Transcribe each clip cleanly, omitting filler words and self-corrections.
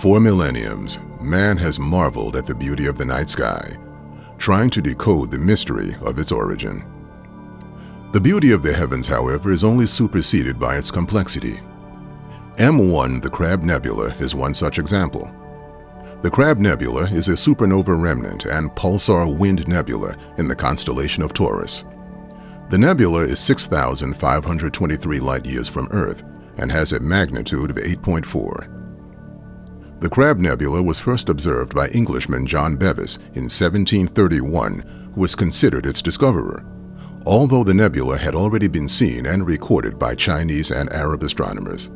For millenniums, man has marveled at the beauty of the night sky, trying to decode the mystery of its origin. The beauty of the heavens, however, is only superseded by its complexity. M1, the Crab Nebula, is one such example. The Crab Nebula is a supernova remnant and pulsar wind nebula in the constellation of Taurus. The nebula is 6,523 light-years from Earth and has a magnitude of 8.4. The Crab Nebula was first observed by Englishman John Bevis in 1731, who was considered its discoverer, although the nebula had already been seen and recorded by Chinese and Arab astronomers.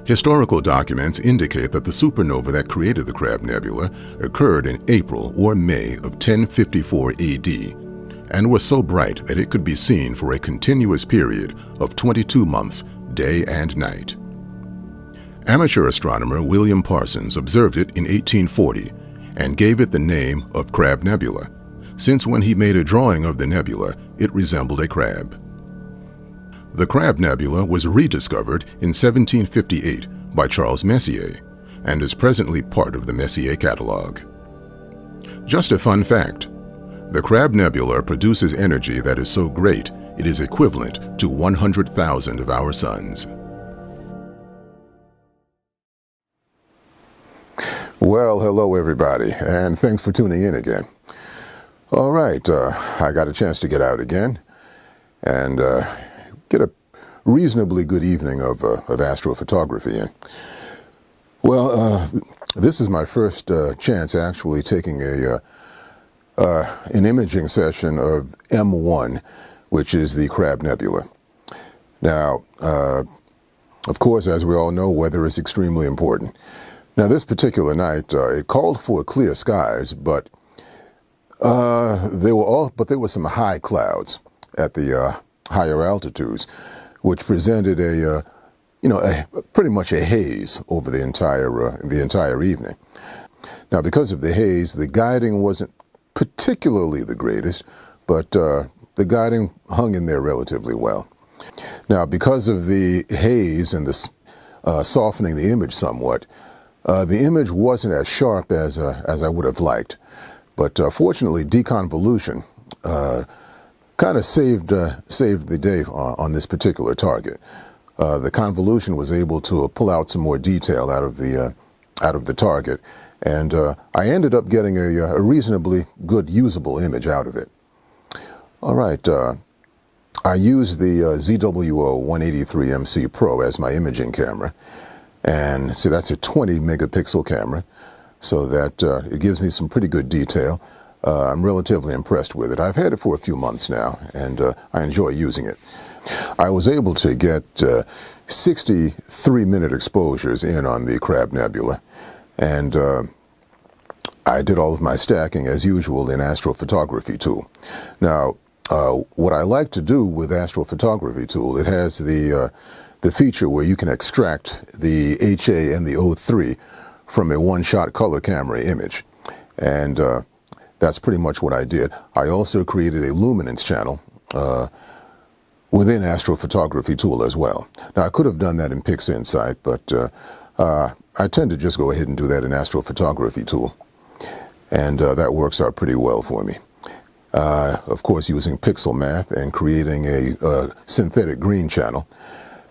Historical documents indicate that the supernova that created the Crab Nebula occurred in April or May of 1054 AD and was so bright that it could be seen for a continuous period of 22 months, day and night. Amateur astronomer William Parsons observed it in 1840 and gave it the name of Crab Nebula, since when he made a drawing of the nebula, it resembled a crab. The Crab Nebula was rediscovered in 1758 by Charles Messier and is presently part of the Messier catalog. Just a fun fact, the Crab Nebula produces energy that is so great it is equivalent to 100,000 of our suns. Well, hello everybody, and thanks for tuning in again. All right, I got a chance to get out again and get a reasonably good evening of astrophotography in. Well, this is my first chance actually taking an imaging session of M1, which is the Crab Nebula. Now, of course, as we all know, weather is extremely important. Now, this particular night, it called for clear skies, but there were some high clouds at the higher altitudes, which presented pretty much a haze over the entire evening. Now, because of the haze, the guiding wasn't particularly the greatest, but the guiding hung in there relatively well. Now, because of the haze and the softening the image somewhat, the image wasn't as sharp as I would have liked. But fortunately, deconvolution kind of saved the day on this particular target. The convolution was able to pull out some more detail out of the target, and I ended up getting a reasonably good usable image out of it. All right, I used the ZWO 183MC Pro as my imaging camera, and see, that's a 20 megapixel camera, so that it gives me some pretty good detail. I'm relatively impressed with it. I've had it for a few months now, and I enjoy using it. I was able to get 63-minute exposures in on the Crab Nebula, and I did all of my stacking as usual in Astrophotography Tool. Now, what I like to do with Astrophotography Tool, it has the feature where you can extract the HA and the O3 from a one-shot color camera image, and that's pretty much what I did. I also created a luminance channel within Astrophotography Tool as well. Now, I could have done that in PixInsight, but I tend to just go ahead and do that in Astrophotography Tool, and that works out pretty well for me. Of course, using pixel math and creating a synthetic green channel,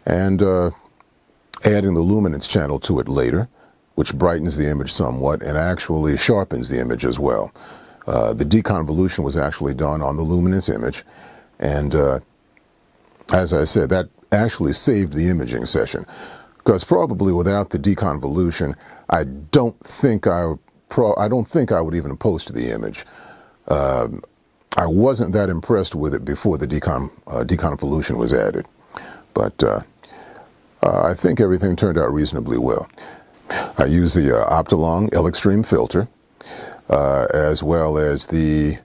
and adding the luminance channel to it later, which brightens the image somewhat and actually sharpens the image as well. The deconvolution was actually done on the luminance image, and as I said, that actually saved the imaging session, because probably without the deconvolution, I don't think I would even post the image. I wasn't that impressed with it before the deconvolution was added, but I think everything turned out reasonably well. I use the Optolong L-Extreme filter, as well as the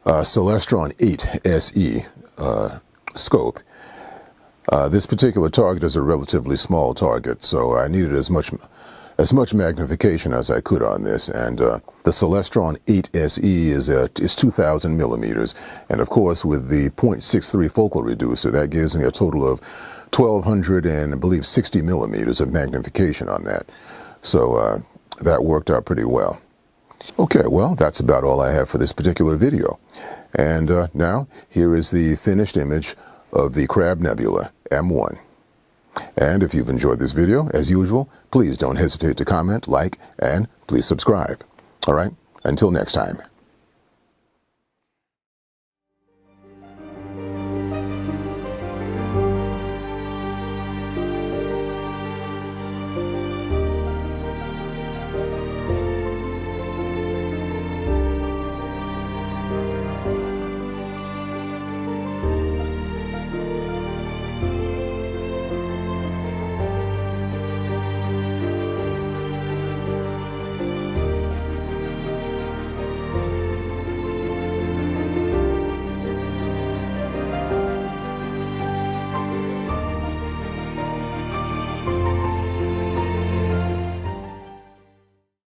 Celestron 8 SE scope. This particular target is a relatively small target, so I needed as much magnification as I could on this, and the Celestron 8 SE is 2,000 millimeters, and of course with the 0.63 focal reducer, that gives me a total of 1,200 and I believe 60 millimeters of magnification on that. So that worked out pretty well. Okay, well, that's about all I have for this particular video. And now, here is the finished image of the Crab Nebula M1. And if you've enjoyed this video, as usual, please don't hesitate to comment, like, and please subscribe. All right, until next time.